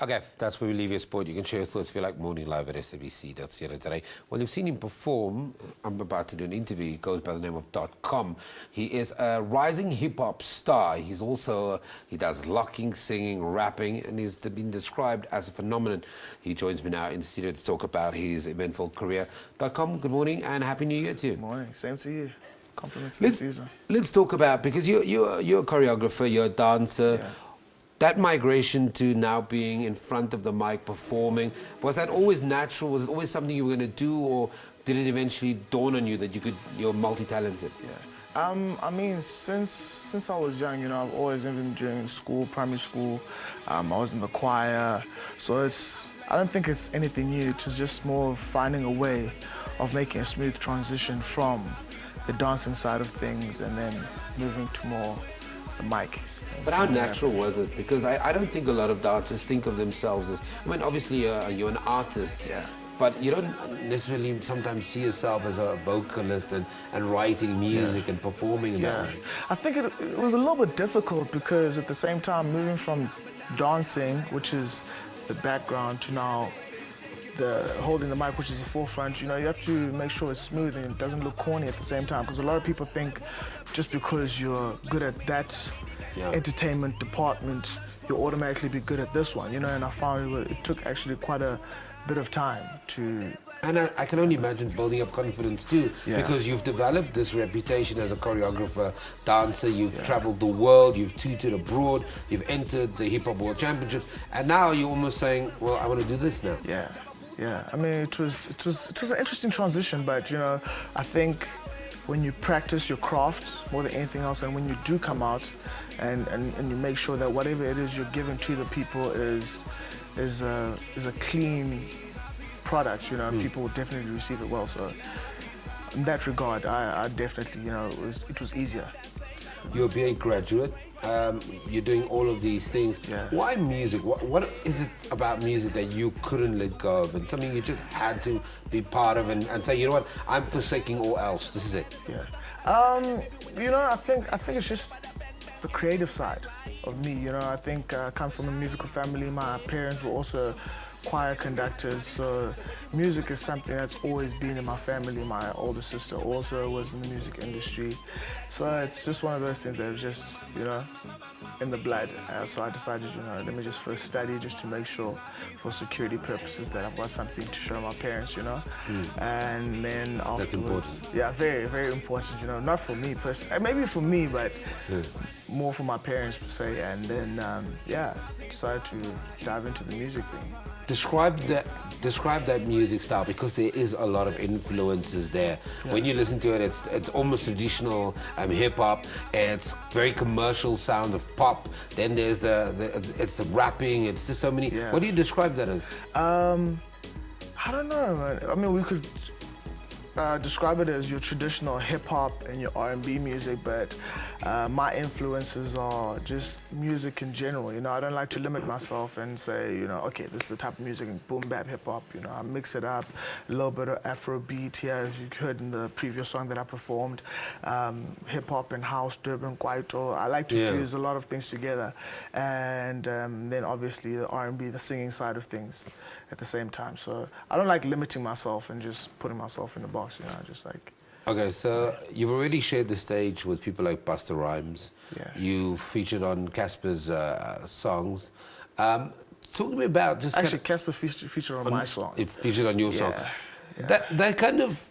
Okay, that's where we leave your sport. You can share your thoughts if you like Morning Live at SABC.co today. Well, you've seen him perform. I'm about to do an interview. He goes by the name of DotCom. He is a rising hip-hop star. He's also, he does locking, singing, rapping, and he's been described as a phenomenon. He joins me now in the studio to talk about his eventful career. DotCom, good morning and Happy New Year to you. Good morning. Same to you. Compliments this season. Let's talk about, because you're a choreographer, you're a dancer. Yeah. That migration to now being in front of the mic performing, was that always natural? Was it always something you were going to do, or did it eventually dawn on you that you're multi-talented? Yeah. I mean, since I was young, I've always been during school, primary school. I was in the choir, so I don't think it's anything new. It's just more of finding a way of making a smooth transition from the dancing side of things and then moving to more the mic. But how natural was it? Because I don't think a lot of dancers think of themselves as, I mean, obviously you're an artist, yeah, but you don't necessarily sometimes see yourself as a vocalist and writing music and performing in that way. I think it was a little bit difficult because at the same time, moving from dancing, which is the background, to now holding the mic, which is the forefront, you have to make sure it's smooth and it doesn't look corny at the same time. Because a lot of people think just because you're good at that entertainment department, you'll automatically be good at this one, And I found it took actually quite a bit of time to... And I can only imagine building up confidence too, because you've developed this reputation as a choreographer, dancer, you've traveled the world, you've tutored abroad, you've entered the Hip Hop World Championships, and now you're almost saying, well, I want to do this now. Yeah. I mean, it was an interesting transition, but I think when you practice your craft more than anything else, and when you do come out and you make sure that whatever it is you're giving to the people is a clean product, people will definitely receive it well. So in that regard, I definitely, it was easier. You're a BA graduate. You're doing all of these things. Yeah. Why music? What is it about music that you couldn't let go of, and something you just had to be part of and say, you know what, I'm forsaking all else. This is it. Yeah. I think it's just the creative side of me. I think I come from a musical family. My parents were also choir conductors, so music is something that's always been in my family. My older sister also was in the music industry, so it's just one of those things that was just, in the blood. So I decided, let me just first study just to make sure, for security purposes, that I've got something to show my parents, And then afterwards, that's important. Yeah, very, very important. Not for me personally, maybe for me, but more for my parents per se. And then, decided to dive into the music thing. Describe that music style, because there is a lot of influences there. Yeah. When you listen to it, it's almost traditional hip hop. It's very commercial sound of pop. Then there's it's the rapping. It's just so many. Yeah. What do you describe that as? I don't know, man. I mean, we could describe it as your traditional hip hop and your R&B music, but my influences are just music in general. I don't like to limit myself and say, okay, this is the type of music, boom bap hip hop. I mix it up, a little bit of Afrobeat here, as you heard in the previous song that I performed, hip hop and house, Durban, Kwaito. I like to fuse a lot of things together, and then obviously the R&B, the singing side of things at the same time. So I don't like limiting myself and just putting myself in the box. Just like... Okay, so you've already shared the stage with people like Busta Rhymes. Yeah. You featured on Casper's songs. Talk to me about just... Actually, Casper featured on my song. It featured on your song. Yeah. That kind of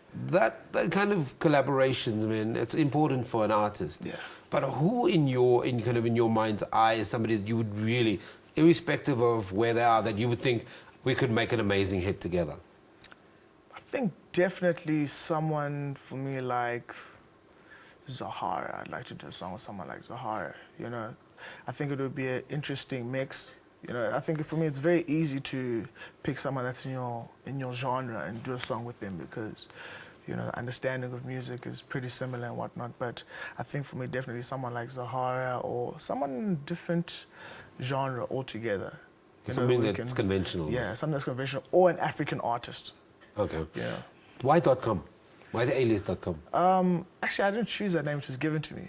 collaborations, man, it's important for an artist. Yeah. But who in your mind's eye is somebody that you would really, irrespective of where they are, that you would think we could make an amazing hit together? I think definitely someone for me like Zahara. I'd like to do a song with someone like Zahara. I think it would be an interesting mix. I think for me it's very easy to pick someone that's in your genre and do a song with them, because the understanding of music is pretty similar and whatnot. But I think for me definitely someone like Zahara, or someone in a different genre altogether. Something that's conventional. Yeah, something that's conventional, or an African artist. Okay. Yeah. Why .com? Why the alias .com? Actually, I didn't choose that name. It was given to me.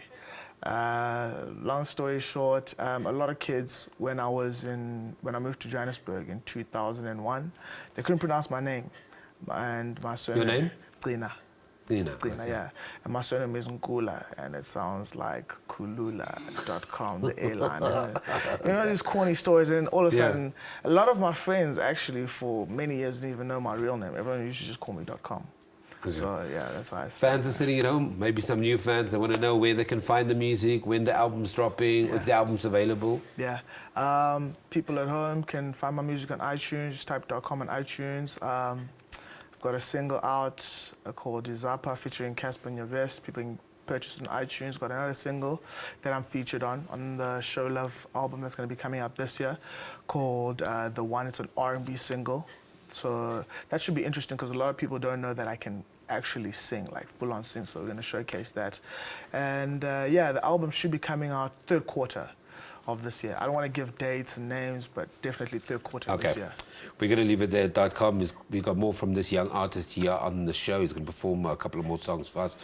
Long story short, a lot of kids when I moved to Johannesburg in 2001, they couldn't pronounce my name and my surname. Your name? Glina. Glina, Glina, okay. yeah. And my surname is Nkula, and it sounds like Kulula.com, the airline. You know, these corny stories, and all of a sudden, a lot of my friends actually for many years didn't even know my real name. Everyone used to just call me .com. Okay. So yeah, that's how I started. Fans are sitting at home, maybe some new fans, they want to know where they can find the music, when the album's dropping, if the album's available. Yeah. People at home can find my music on iTunes, just type .com on iTunes. I've got a single out called Izapa featuring Casper Nyavest. People can purchase it on iTunes. Got another single that I'm featured on the Show Love album that's going to be coming out this year called The One. It's an R&B single. So that should be interesting because a lot of people don't know that I can actually sing, like full-on sing, so we're going to showcase that. And yeah, the album should be coming out third quarter of this year. I don't want to give dates and names, but definitely third quarter of this year. We're going to leave it there. .com. We've got more from this young artist here on the show. He's going to perform a couple of more songs for us.